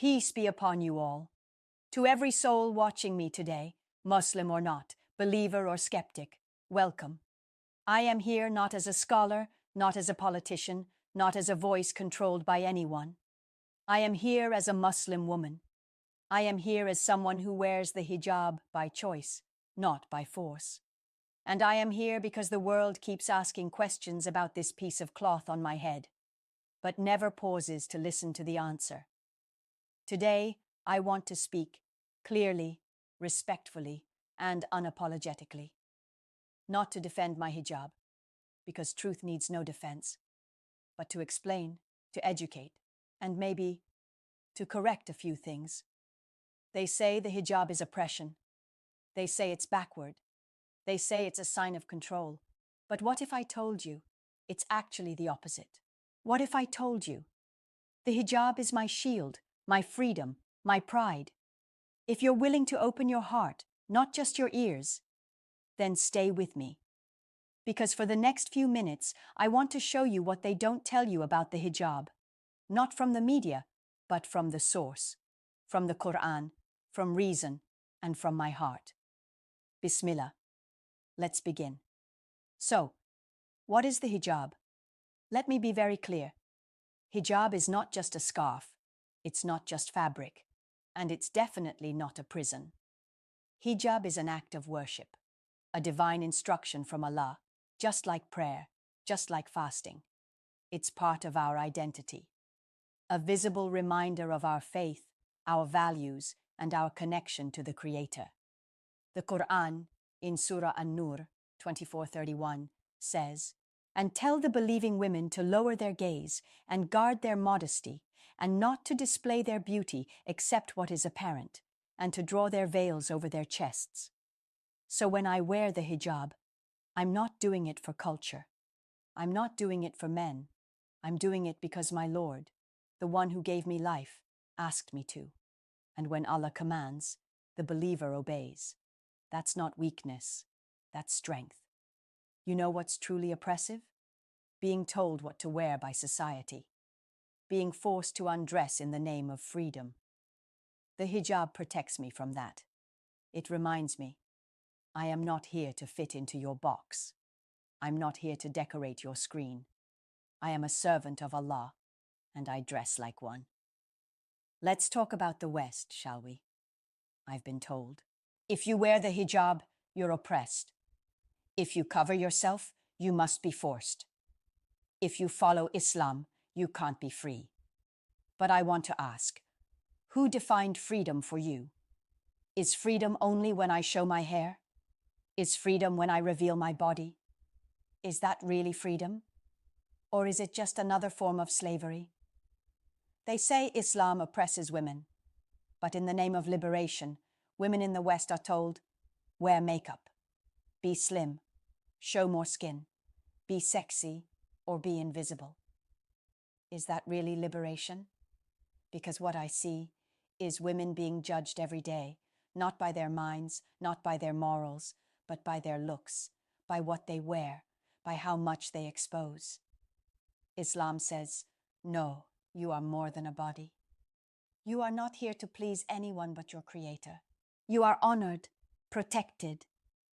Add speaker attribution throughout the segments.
Speaker 1: Peace be upon you all. To every soul watching me today, Muslim or not, believer or skeptic, welcome. I am here not as a scholar, not as a politician, not as a voice controlled by anyone. I am here as a Muslim woman. I am here as someone who wears the hijab by choice, not by force. And I am here because the world keeps asking questions about this piece of cloth on my head, but never pauses to listen to the answer. Today, I want to speak clearly, respectfully, and unapologetically. Not to defend my hijab, because truth needs no defense, but to explain, to educate, and maybe to correct a few things. They say the hijab is oppression. They say it's backward. They say it's a sign of control. But what if I told you it's actually the opposite? What if I told you the hijab is my shield, my freedom, my pride? If you're willing to open your heart, not just your ears, then stay with me. Because for the next few minutes, I want to show you what they don't tell you about the hijab. Not from the media, but from the source, from the Quran, from reason, and from my heart. Bismillah. Let's begin. So, what is the hijab? Let me be very clear. Hijab is not just a scarf, it's not just fabric, and it's definitely not a prison. Hijab is an act of worship, a divine instruction from Allah, just like prayer, just like fasting. It's part of our identity, a visible reminder of our faith, our values, and our connection to the Creator. The Quran, in Surah An-Nur 24:31, says, "And tell the believing women to lower their gaze and guard their modesty, and not to display their beauty except what is apparent, and to draw their veils over their chests." So when I wear the hijab, I'm not doing it for culture. I'm not doing it for men. I'm doing it because my Lord, the one who gave me life, asked me to. And when Allah commands, the believer obeys. That's not weakness, that's strength. You know what's truly oppressive? Being told what to wear by society. Being forced to undress in the name of freedom. The hijab protects me from that. It reminds me, I am not here to fit into your box. I'm not here to decorate your screen. I am a servant of Allah, and I dress like one. Let's talk about the West, shall we? I've been told, if you wear the hijab, you're oppressed. If you cover yourself, you must be forced. If you follow Islam, you can't be free. But I want to ask, who defined freedom for you? Is freedom only when I show my hair? Is freedom when I reveal my body? Is that really freedom? Or is it just another form of slavery? They say Islam oppresses women, but in the name of liberation, women in the West are told, wear makeup, be slim, show more skin, be sexy, or be invisible. Is that really liberation? Because what I see is women being judged every day, not by their minds, not by their morals, but by their looks, by what they wear, by how much they expose. Islam says, no, you are more than a body. You are not here to please anyone but your Creator. You are honored, protected,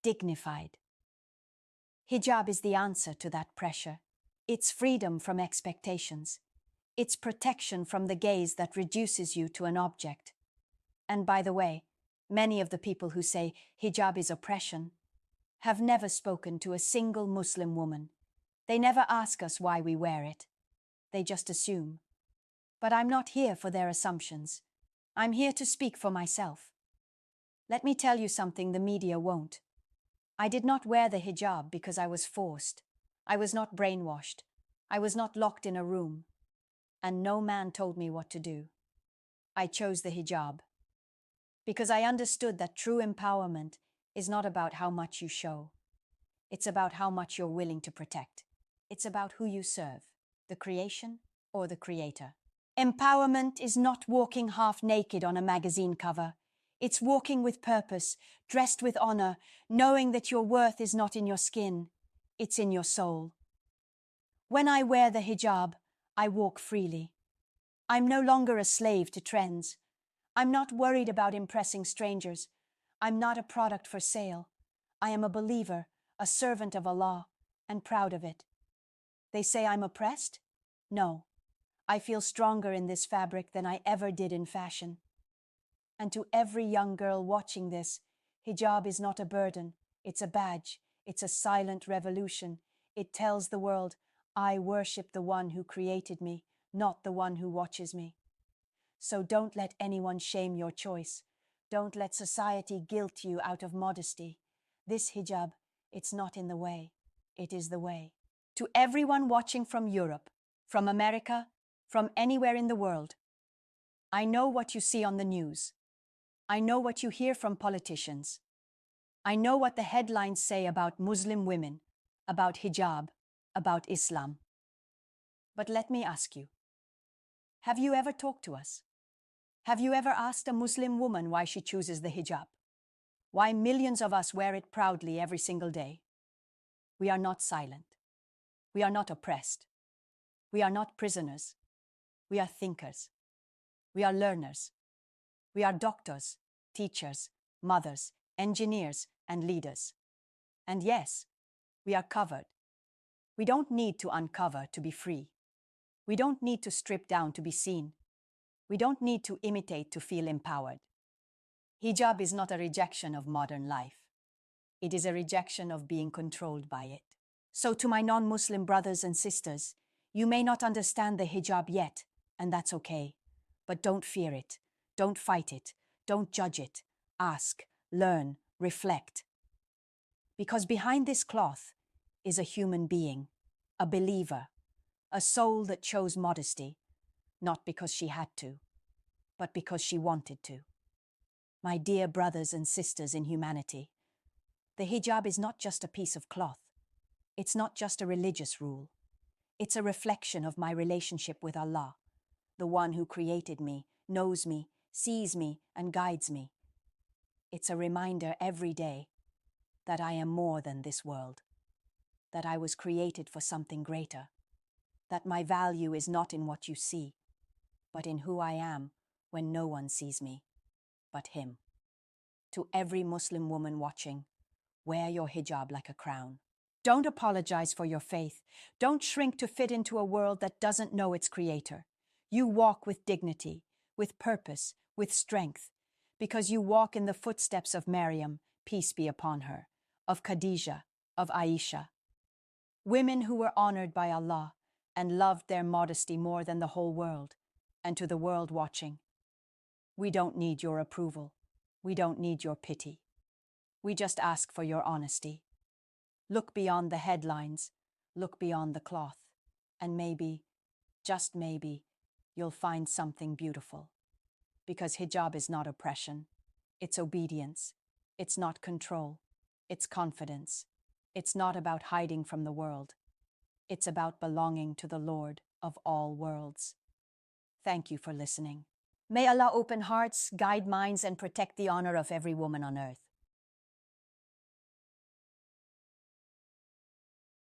Speaker 1: dignified. Hijab is the answer to that pressure. It's freedom from expectations. It's protection from the gaze that reduces you to an object. And by the way, many of the people who say hijab is oppression have never spoken to a single Muslim woman. They never ask us why we wear it. They just assume. But I'm not here for their assumptions. I'm here to speak for myself. Let me tell you something the media won't. I did not wear the hijab because I was forced. I was not brainwashed. I was not locked in a room. And no man told me what to do. I chose the hijab because I understood that true empowerment is not about how much you show. It's about how much you're willing to protect. It's about who you serve, the creation or the Creator. Empowerment is not walking half naked on a magazine cover. It's walking with purpose, dressed with honor, knowing that your worth is not in your skin, it's in your soul. When I wear the hijab, I walk freely. I'm no longer a slave to trends. I'm not worried about impressing strangers. I'm not a product for sale. I am a believer, a servant of Allah, and proud of it. They say I'm oppressed? No. I feel stronger in this fabric than I ever did in fashion. And to every young girl watching this, hijab is not a burden. It's a badge. It's a silent revolution. It tells the world, I worship the one who created me, not the one who watches me. So don't let anyone shame your choice. Don't let society guilt you out of modesty. This hijab, it's not in the way. It is the way. To everyone watching from Europe, from America, from anywhere in the world, I know what you see on the news. I know what you hear from politicians. I know what the headlines say about Muslim women, about hijab, about Islam. But let me ask you, have you ever talked to us? Have you ever asked a Muslim woman why she chooses the hijab? Why millions of us wear it proudly every single day? We are not silent. We are not oppressed. We are not prisoners. We are thinkers. We are learners. We are doctors, teachers, mothers, engineers, and leaders. And yes, we are covered. We don't need to uncover to be free. We don't need to strip down to be seen. We don't need to imitate to feel empowered. Hijab is not a rejection of modern life. It is a rejection of being controlled by it. So to my non-Muslim brothers and sisters, you may not understand the hijab yet, and that's okay. But don't fear it. Don't fight it. Don't judge it. Ask, learn, reflect. Because behind this cloth is a human being, a believer, a soul that chose modesty, not because she had to, but because she wanted to. My dear brothers and sisters in humanity, the hijab is not just a piece of cloth. It's not just a religious rule. It's a reflection of my relationship with Allah, the one who created me, knows me, sees me, and guides me. It's a reminder every day that I am more than this world, that I was created for something greater, that my value is not in what you see, but in who I am when no one sees me but Him. To every Muslim woman watching, wear your hijab like a crown. Don't apologize for your faith. Don't shrink to fit into a world that doesn't know its creator. You walk with dignity, with purpose, with strength, because you walk in the footsteps of Maryam, peace be upon her, of Khadijah, of Aisha. Women who were honored by Allah and loved their modesty more than the whole world. And to the world watching, we don't need your approval. We don't need your pity. We just ask for your honesty. Look beyond the headlines, look beyond the cloth, and maybe, just maybe, you'll find something beautiful. Because hijab is not oppression, it's obedience, it's not control, it's confidence. It's not about hiding from the world. It's about belonging to the Lord of all worlds. Thank you for listening. May Allah open hearts, guide minds, and protect the honor of every woman on earth.